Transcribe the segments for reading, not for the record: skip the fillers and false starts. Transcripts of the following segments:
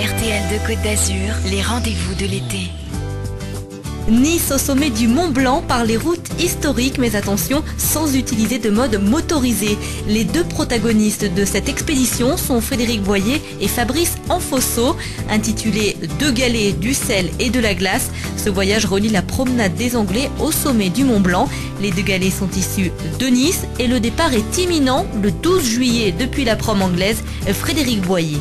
RTL de Côte d'Azur, les rendez-vous de l'été. Nice au sommet du Mont Blanc par les routes historiques, mais attention, sans utiliser de mode motorisé. Les deux protagonistes de cette expédition sont Frédéric Boyer et Fabrice Anfosso. Intitulé « Deux galets, du sel et de la glace », ce voyage relie la promenade des Anglais au sommet du Mont Blanc. Les deux galets sont issus de Nice et le départ est imminent le 12 juillet depuis la prom anglaise. Frédéric Boyer.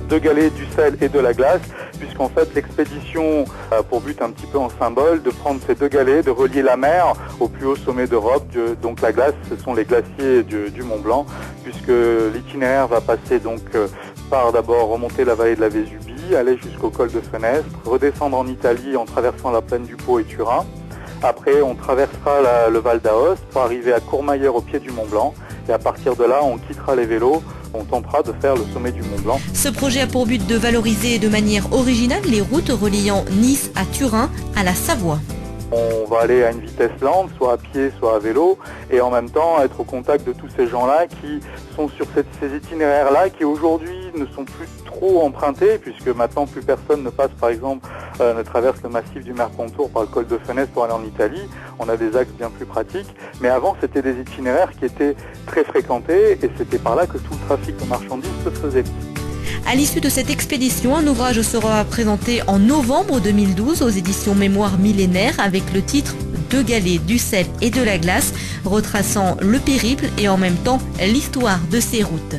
Deux galets, du sel et de la glace, puisqu'en fait l'expédition a pour but un petit peu en symbole de prendre ces deux galets, de relier la mer au plus haut sommet d'Europe. Donc la glace, ce sont les glaciers du Mont Blanc, puisque l'itinéraire va passer donc par d'abord remonter la vallée de la Vésubie, aller jusqu'au col de Fenestre, redescendre en Italie en traversant la plaine du Pô et Turin. Après, on traversera le Val d'Aoste pour arriver à Courmayeur au pied du Mont Blanc. Et à partir de là, on quittera les vélos. On tentera de faire le sommet du Mont Blanc. Ce projet a pour but de valoriser de manière originale les routes reliant Nice à Turin, à la Savoie. On va aller à une vitesse lente, soit à pied, soit à vélo, et en même temps être au contact de tous ces gens-là qui sont sur ces itinéraires-là, qui aujourd'hui ne sont plus trop empruntés, puisque maintenant plus personne ne passe, par exemple, ne traverse le massif du Mercantour par le col de Fenestre pour aller en Italie. On a des axes bien plus pratiques, mais avant c'était des itinéraires qui étaient très fréquentés, et c'était par là que tout le trafic de marchandises se faisait. À l'issue de cette expédition, un ouvrage sera présenté en novembre 2012 aux éditions Mémoire millénaire avec le titre « Deux galets, du sel et de la glace », retraçant le périple et en même temps l'histoire de ces routes.